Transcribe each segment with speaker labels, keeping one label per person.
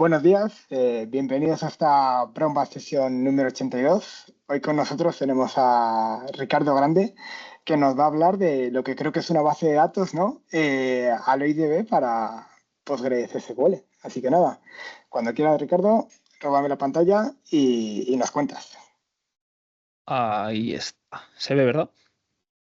Speaker 1: Buenos días, bienvenidos a esta Brown sesión número 82. Hoy con nosotros tenemos a Ricardo Grande, que nos va a hablar de lo que creo que es una base de datos, ¿no? AlloyDB para PostgreSQL. Así que nada, cuando quieras, Ricardo, róbame la pantalla y nos cuentas.
Speaker 2: Ahí está. ¿Se ve, verdad?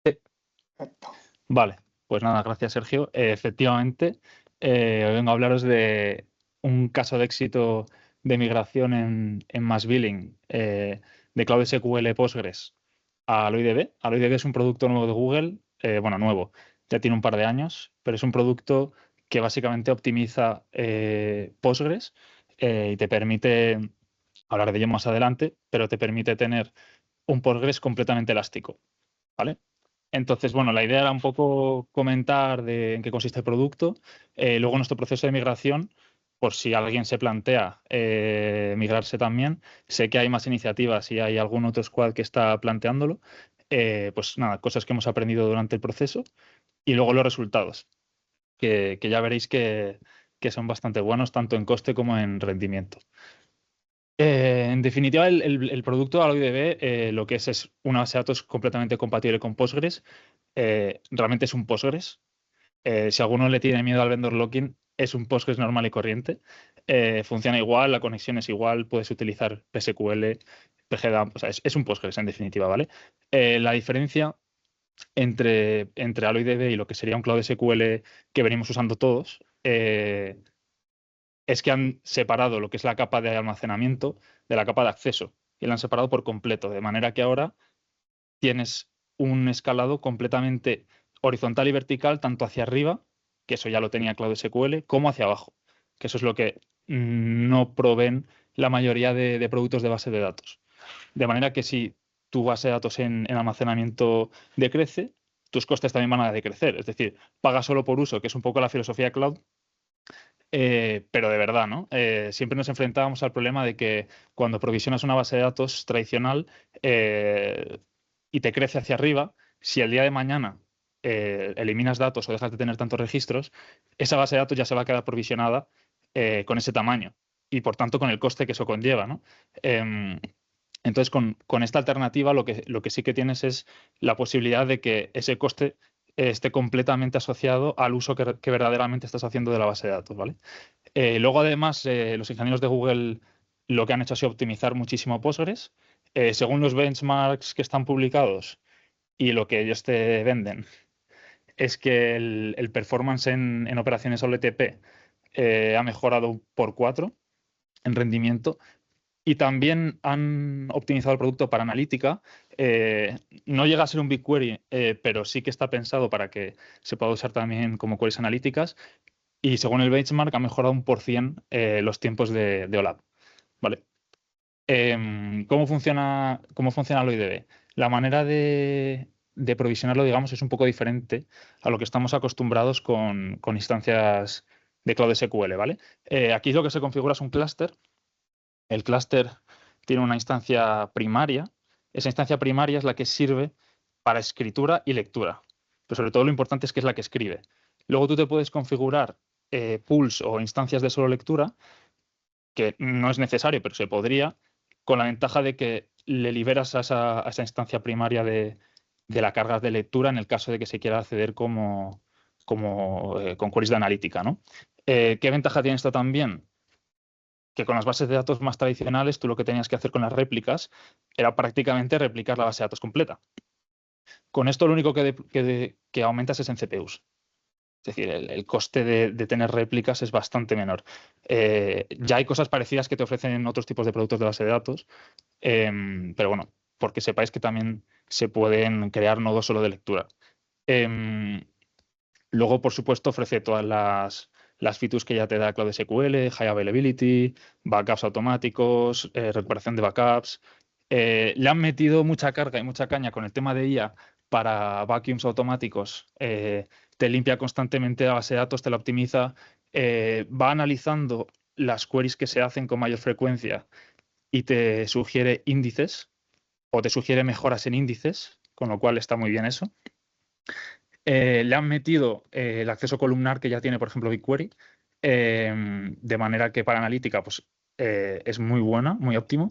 Speaker 1: Perfecto.
Speaker 2: Vale, pues nada, gracias Sergio. Efectivamente, hoy vengo a hablaros de un caso de éxito de migración en Mass Billing de Cloud SQL Postgres a AlloyDB. AlloyDB es un producto nuevo de Google, bueno, nuevo, ya tiene un par de años, pero es un producto que básicamente optimiza Postgres y te permite, hablar de ello más adelante, pero te permite tener un Postgres completamente elástico, ¿vale? Entonces, bueno, la idea era un poco comentar en qué consiste el producto. Luego nuestro proceso de migración, por si alguien se plantea migrarse también. Sé que hay más iniciativas y hay algún otro squad que está planteándolo. Pues nada, cosas que hemos aprendido durante el proceso y luego los resultados, que ya veréis que son bastante buenos tanto en coste como en rendimiento. En definitiva, el producto AlloyDB lo que es una base de datos completamente compatible con Postgres. Realmente es un Postgres. Si alguno le tiene miedo al vendor locking, es un Postgres normal y corriente. Funciona igual, la conexión es igual, puedes utilizar PSQL, PGDAM, o sea, es un Postgres en definitiva, ¿vale? La diferencia entre AlloyDB y lo que sería un Cloud SQL que venimos usando todos es que han separado lo que es la capa de almacenamiento de la capa de acceso y la han separado por completo, de manera que ahora tienes un escalado completamente horizontal y vertical, tanto hacia arriba, que eso ya lo tenía Cloud SQL, como hacia abajo, que eso es lo que no proveen la mayoría de productos de base de datos. De manera que si tu base de datos en almacenamiento decrece, tus costes también van a decrecer. Es decir, paga solo por uso, que es un poco la filosofía cloud, pero de verdad, ¿no? Siempre nos enfrentábamos al problema de que cuando provisionas una base de datos tradicional y te crece hacia arriba, si el día de mañana eliminas datos o dejas de tener tantos registros, esa base de datos ya se va a quedar provisionada con ese tamaño y por tanto con el coste que eso conlleva, ¿no? Entonces, con esta alternativa lo que sí que tienes es la posibilidad de que ese coste esté completamente asociado al uso que verdaderamente estás haciendo de la base de datos, ¿vale? Luego, además, los ingenieros de Google lo que han hecho ha sido optimizar muchísimo Postgres. Según los benchmarks que están publicados y lo que ellos te venden, es que el performance en operaciones OLTP ha mejorado por 4 en rendimiento. Y también han optimizado el producto para analítica. No llega a ser un BigQuery, pero sí que está pensado para que se pueda usar también como queries analíticas. Y según el benchmark ha mejorado un por cien los tiempos de OLAP. ¿Vale? ¿Cómo funciona AlloyDB? La manera de provisionarlo, digamos, es un poco diferente a lo que estamos acostumbrados con instancias de Cloud SQL, ¿vale? Aquí lo que se configura es un clúster. El clúster tiene una instancia primaria. Esa instancia primaria es la que sirve para escritura y lectura. Pero sobre todo lo importante es que es la que escribe. Luego tú te puedes configurar pools o instancias de solo lectura, que no es necesario, pero se podría, con la ventaja de que le liberas a esa instancia primaria de la carga de lectura en el caso de que se quiera acceder con queries de analítica, ¿no? ¿Qué ventaja tiene esto también? Que con las bases de datos más tradicionales tú lo que tenías que hacer con las réplicas era prácticamente replicar la base de datos completa. Con esto lo único que aumentas es en CPUs. Es decir, el coste de tener réplicas es bastante menor. Ya hay cosas parecidas que te ofrecen en otros tipos de productos de base de datos, pero bueno, porque sepáis que también se pueden crear nodos solo de lectura. Luego, por supuesto, ofrece todas las features que ya te da Cloud SQL, High Availability, backups automáticos, recuperación de backups. Le han metido mucha carga y mucha caña con el tema de IA para vacuums automáticos. Te limpia constantemente la base de datos, te la optimiza, va analizando las queries que se hacen con mayor frecuencia y te sugiere índices o te sugiere mejoras en índices, con lo cual está muy bien eso. Le han metido el acceso columnar que ya tiene, por ejemplo, BigQuery, de manera que para analítica pues, es muy buena, muy óptimo.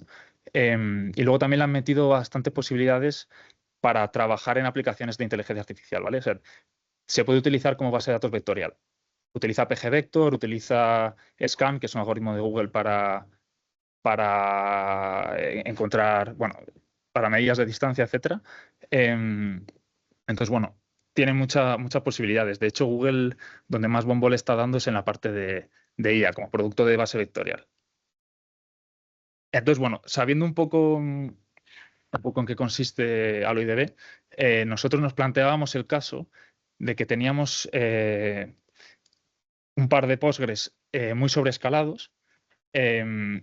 Speaker 2: Y luego también le han metido bastante posibilidades para trabajar en aplicaciones de inteligencia artificial, ¿vale? O sea, se puede utilizar como base de datos vectorial. Utiliza pgvector, utiliza Scan, que es un algoritmo de Google para encontrar, bueno, para medidas de distancia, etcétera. Entonces, bueno, tiene muchas posibilidades. De hecho, Google, donde más bombo le está dando es en la parte de IA, como producto de base vectorial. Entonces, bueno, sabiendo un poco en qué consiste AlloyDB, nosotros nos planteábamos el caso de que teníamos un par de Postgres muy sobreescalados, de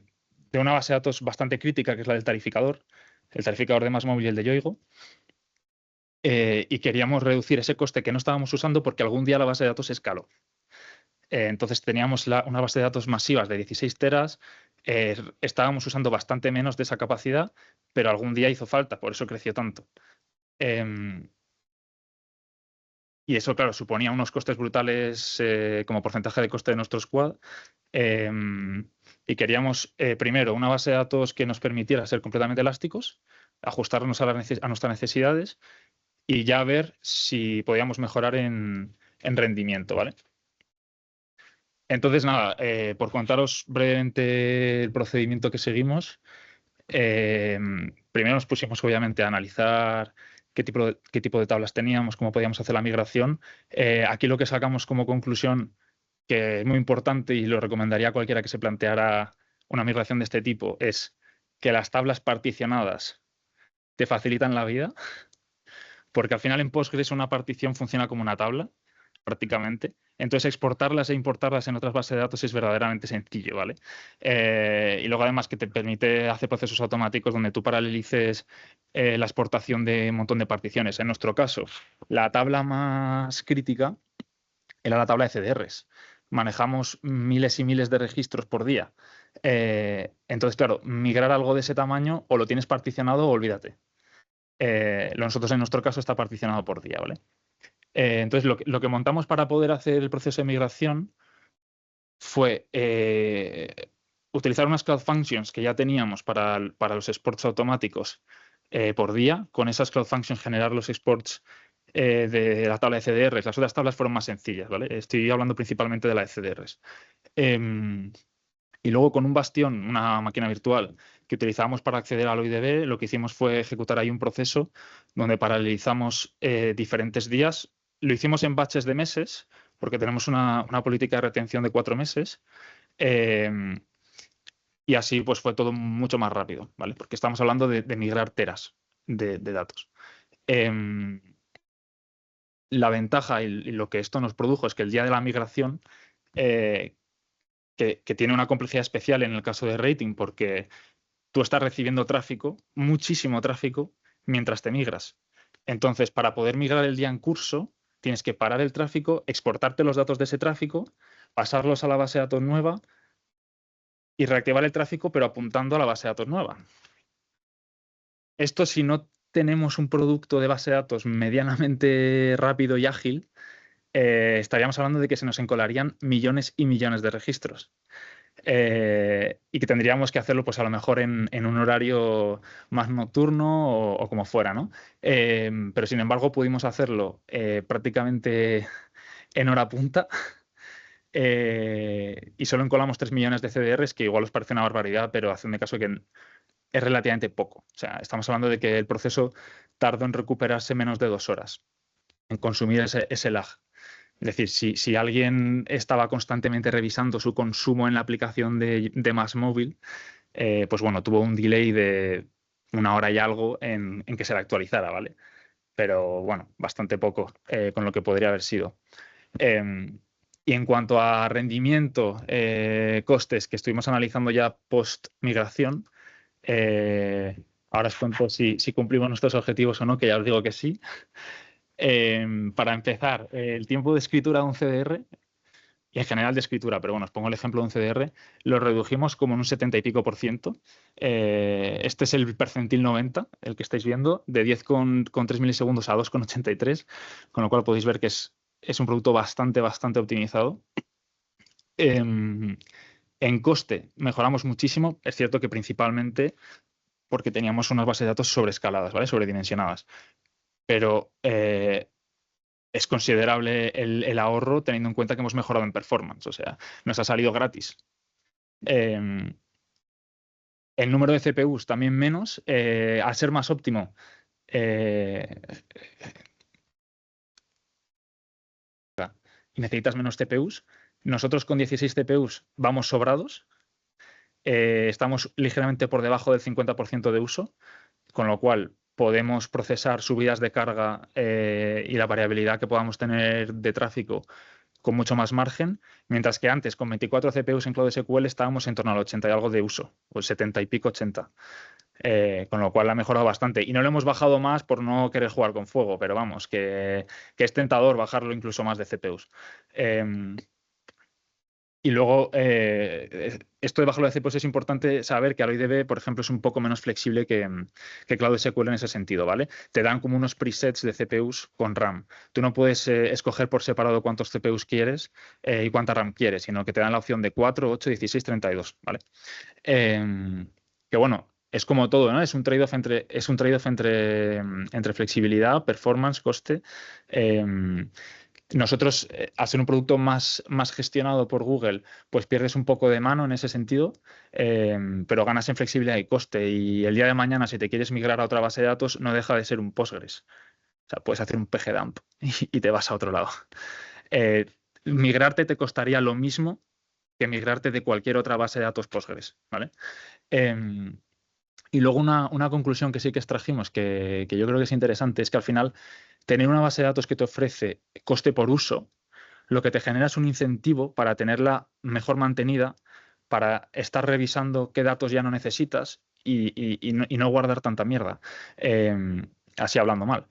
Speaker 2: una base de datos bastante crítica, que es la del tarificador, el tarificador de MassMobile y el de Yoigo, y queríamos reducir ese coste que no estábamos usando porque algún día la base de datos escaló. Entonces teníamos una base de datos masivas de 16 teras, estábamos usando bastante menos de esa capacidad, pero algún día hizo falta, por eso creció tanto. Y eso, claro, suponía unos costes brutales como porcentaje de coste de nuestro squad. Y queríamos, primero, una base de datos que nos permitiera ser completamente elásticos, ajustarnos a nuestras necesidades y ya ver si podíamos mejorar en rendimiento, ¿vale? Entonces, nada, por contaros brevemente el procedimiento que seguimos, primero nos pusimos obviamente a analizar qué tipo de tablas teníamos, cómo podíamos hacer la migración. Aquí lo que sacamos como conclusión, que es muy importante y lo recomendaría a cualquiera que se planteara una migración de este tipo, es que las tablas particionadas te facilitan la vida, porque al final en Postgres una partición funciona como una tabla, prácticamente. Entonces, exportarlas e importarlas en otras bases de datos es verdaderamente sencillo, ¿vale? Y luego, además, que te permite hacer procesos automáticos donde tú paralelices la exportación de un montón de particiones. En nuestro caso, la tabla más crítica era la tabla de CDRs. Manejamos miles y miles de registros por día. Entonces, claro, migrar algo de ese tamaño o lo tienes particionado o olvídate. Nosotros, en nuestro caso, está particionado por día, ¿vale? Entonces, lo que montamos para poder hacer el proceso de migración fue utilizar unas Cloud Functions que ya teníamos para los exports automáticos por día. Con esas Cloud Functions generar los exports de la tabla de CDRs. Las otras tablas fueron más sencillas, ¿vale? Estoy hablando principalmente de la de CDRs. Y luego con un Bastión, una máquina virtual que utilizábamos para acceder al OIDB, lo que hicimos fue ejecutar ahí un proceso donde paralelizamos diferentes días. Lo hicimos en batches de meses, porque tenemos una política de retención de 4 meses. Y así pues fue todo mucho más rápido, ¿vale? Porque estamos hablando de migrar teras de datos. La ventaja y lo que esto nos produjo es que el día de la migración, que tiene una complejidad especial en el caso de rating, porque tú estás recibiendo tráfico, muchísimo tráfico, mientras te migras. Entonces, para poder migrar el día en curso, tienes que parar el tráfico, exportarte los datos de ese tráfico, pasarlos a la base de datos nueva y reactivar el tráfico, pero apuntando a la base de datos nueva. Esto, si no tenemos un producto de base de datos medianamente rápido y ágil, estaríamos hablando de que se nos encolarían millones y millones de registros. Y que tendríamos que hacerlo, pues a lo mejor en un horario más nocturno o como fuera, ¿no? Pero sin embargo pudimos hacerlo prácticamente en hora punta. Y solo encolamos 3 millones de CDRs, que igual os parece una barbaridad, pero hacedme caso que es relativamente poco. O sea, estamos hablando de que el proceso tardó en recuperarse menos de 2 horas, en consumir ese lag. Es decir, si alguien estaba constantemente revisando su consumo en la aplicación de MassMobile, pues bueno, tuvo un delay de 1 hora y algo en que se la actualizara, ¿vale? Pero bueno, bastante poco con lo que podría haber sido. Y en cuanto a rendimiento, costes que estuvimos analizando ya post migración, ahora os cuento si cumplimos nuestros objetivos o no, que ya os digo que sí. Para empezar, el tiempo de escritura de un CDR, y en general de escritura, pero bueno, os pongo el ejemplo de un CDR, lo redujimos como en un 70 y pico por ciento. Este es el percentil 90, el que estáis viendo, de 10,3 milisegundos a 2,83, con lo cual podéis ver que es un producto bastante optimizado. En coste mejoramos muchísimo. Es cierto que principalmente porque teníamos unas bases de datos sobreescaladas, ¿vale? Sobredimensionadas. Pero es considerable el ahorro teniendo en cuenta que hemos mejorado en performance. O sea, nos ha salido gratis. El número de CPUs también menos. Al ser más óptimo, y necesitas menos CPUs. Nosotros con 16 CPUs vamos sobrados. Estamos ligeramente por debajo del 50% de uso, con lo cual podemos procesar subidas de carga y la variabilidad que podamos tener de tráfico con mucho más margen, mientras que antes con 24 CPUs en Cloud SQL estábamos en torno al 80 y algo de uso, o 70 y pico, 80. Con lo cual ha mejorado bastante. Y no lo hemos bajado más por no querer jugar con fuego, pero vamos, que es tentador bajarlo incluso más de CPUs. Y luego, esto de bajarlo de CPUs es importante saber que AlloyDB, por ejemplo, es un poco menos flexible que Cloud SQL en ese sentido, ¿vale? Te dan como unos presets de CPUs con RAM. Tú no puedes escoger por separado cuántos CPUs quieres y cuánta RAM quieres, sino que te dan la opción de 4, 8, 16, 32, ¿vale? Que bueno, es como todo, ¿no? Es un trade-off entre flexibilidad, performance, coste. Nosotros, al ser un producto más gestionado por Google, pues pierdes un poco de mano en ese sentido, pero ganas en flexibilidad y coste. Y el día de mañana, si te quieres migrar a otra base de datos, no deja de ser un Postgres. O sea, puedes hacer un pgdump y te vas a otro lado. Migrarte te costaría lo mismo que migrarte de cualquier otra base de datos Postgres, ¿vale? Y luego una conclusión que sí que extrajimos, que yo creo que es interesante, es que al final tener una base de datos que te ofrece coste por uso, lo que te genera es un incentivo para tenerla mejor mantenida, para estar revisando qué datos ya no necesitas y no guardar tanta mierda, así hablando mal.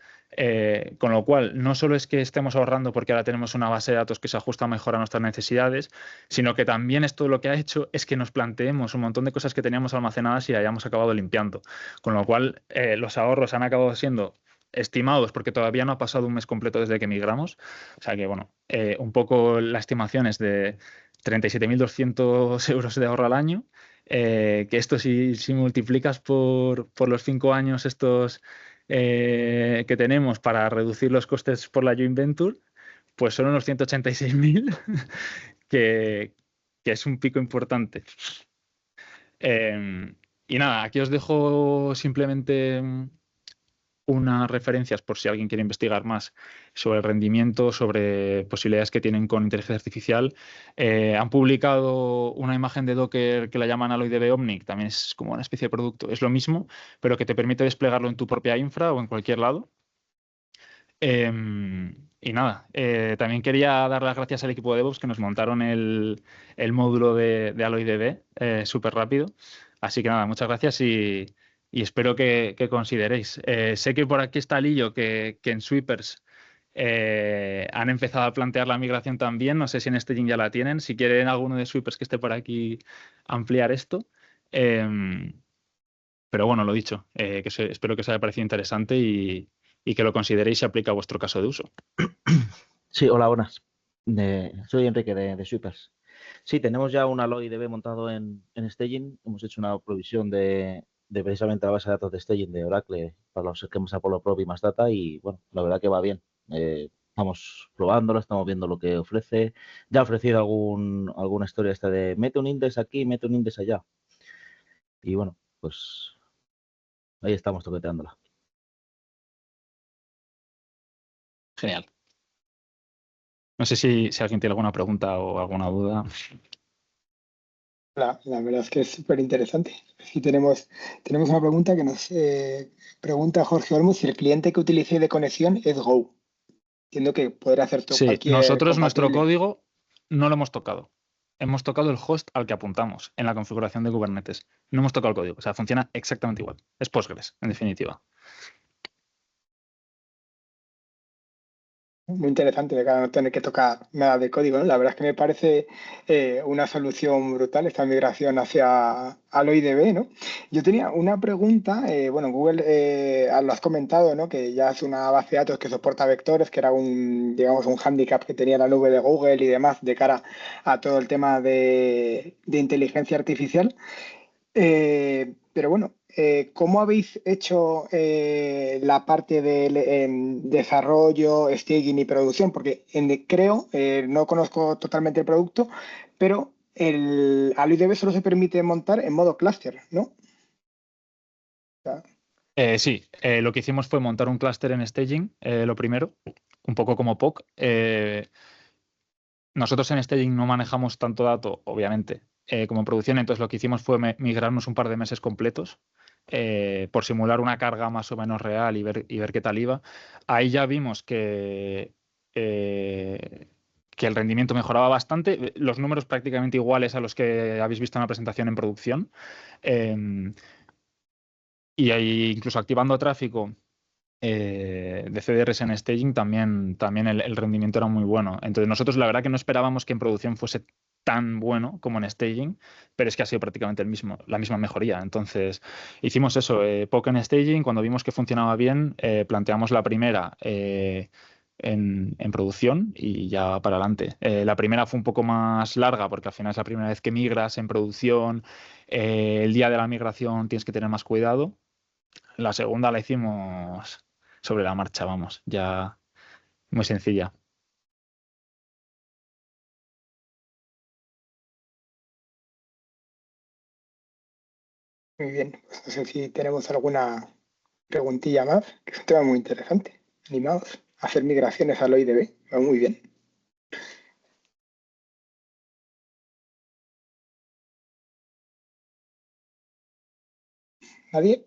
Speaker 2: Con lo cual, no solo es que estemos ahorrando porque ahora tenemos una base de datos que se ajusta mejor a nuestras necesidades, sino que también esto lo que ha hecho es que nos planteemos un montón de cosas que teníamos almacenadas y la hayamos acabado limpiando. Con lo cual, los ahorros han acabado siendo estimados, porque todavía no ha pasado un mes completo desde que migramos. O sea que, bueno, un poco la estimación es de 37.200 euros de ahorro al año, que esto si multiplicas por los 5 años estos que tenemos para reducir los costes por la joint venture, pues son unos 186.000, que es un pico importante. Y nada, aquí os dejo simplemente unas referencias por si alguien quiere investigar más sobre el rendimiento, sobre posibilidades que tienen con inteligencia artificial. Han publicado una imagen de Docker que la llaman AlloyDB Omnic, también es como una especie de producto, es lo mismo, pero que te permite desplegarlo en tu propia infra o en cualquier lado. Y nada, también quería dar las gracias al equipo de DevOps que nos montaron el módulo de AlloyDB súper rápido. Así que nada, muchas gracias y espero que consideréis. Sé que por aquí está Lillo, que en Sweepers han empezado a plantear la migración también. No sé si en Staging ya la tienen. Si quieren alguno de Sweepers que esté por aquí ampliar esto. Pero bueno, lo dicho, espero que os haya parecido interesante y que lo consideréis si aplica a vuestro caso de uso.
Speaker 3: Sí, hola, buenas. Soy Enrique de Sweepers. Sí, tenemos ya un AlloyDB montado en Staging. Hemos hecho una provisión de precisamente la base de datos de Staging de Oracle para los esquemas Apollo Probe y más data y bueno, la verdad que va bien. Estamos probándolo, estamos viendo lo que ofrece. Ya ha ofrecido alguna historia esta de mete un index aquí, mete un index allá. Y bueno, pues ahí estamos toqueteándola.
Speaker 2: Genial. No sé si alguien tiene alguna pregunta o alguna duda.
Speaker 1: La verdad es que es súper interesante. Aquí tenemos una pregunta que nos pregunta Jorge Olmos si el cliente que utilicé de conexión es Go. Entiendo que podrá hacer todo
Speaker 2: Sí,
Speaker 1: cualquier
Speaker 2: nosotros nuestro
Speaker 1: compatible.
Speaker 2: código no lo hemos tocado. Hemos tocado el host al que apuntamos en la configuración de Kubernetes. No hemos tocado el código. O sea, funciona exactamente igual. Es Postgres, en definitiva.
Speaker 1: Muy interesante de cara a no tener que tocar nada de código, ¿no? La verdad es que me parece una solución brutal esta migración hacia Alloy DB, ¿no? Yo tenía una pregunta, bueno, Google lo has comentado, ¿no? Que ya es una base de datos que soporta vectores, que era un, digamos, un hándicap que tenía la nube de Google y demás de cara a todo el tema de inteligencia artificial. Pero bueno, ¿cómo habéis hecho la parte del desarrollo, staging y producción? Porque creo, no conozco totalmente el producto, pero el AlloyDB solo se permite montar en modo clúster, ¿no? O sea,
Speaker 2: Sí, lo que hicimos fue montar un clúster en staging, lo primero, un poco como POC. Nosotros en staging no manejamos tanto dato, obviamente, como en producción, entonces lo que hicimos fue migrarnos un par de meses completos por simular una carga más o menos real y ver qué tal iba. Ahí ya vimos que el rendimiento mejoraba bastante, los números prácticamente iguales a los que habéis visto en la presentación en producción. Y ahí, incluso activando tráfico de CDRs en staging, también el rendimiento era muy bueno. Entonces nosotros la verdad que no esperábamos que en producción fuese tan bueno como en staging, pero es que ha sido prácticamente la misma mejoría. Entonces hicimos eso, POC en staging, cuando vimos que funcionaba bien, planteamos la primera en producción y ya para adelante. La primera fue un poco más larga porque al final es la primera vez que migras en producción. El día de la migración tienes que tener más cuidado. La segunda la hicimos sobre la marcha, vamos, ya muy sencilla.
Speaker 1: muy bien, pues no sé si tenemos alguna preguntilla más, que es un tema muy interesante. Animados a hacer migraciones al OIDB, va muy bien. ¿Nadie?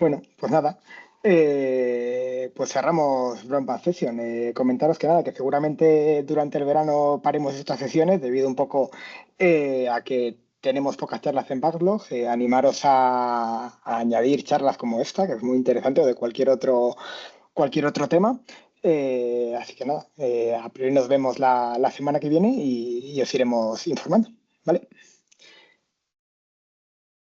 Speaker 1: Bueno, pues nada, pues cerramos Broadband Session. Comentaros que nada, que seguramente durante el verano paremos estas sesiones debido un poco a que tenemos pocas charlas en Backlog. Animaros a añadir charlas como esta, que es muy interesante, o de cualquier otro tema. Así que nada, a priori nos vemos la semana que viene y os iremos informando.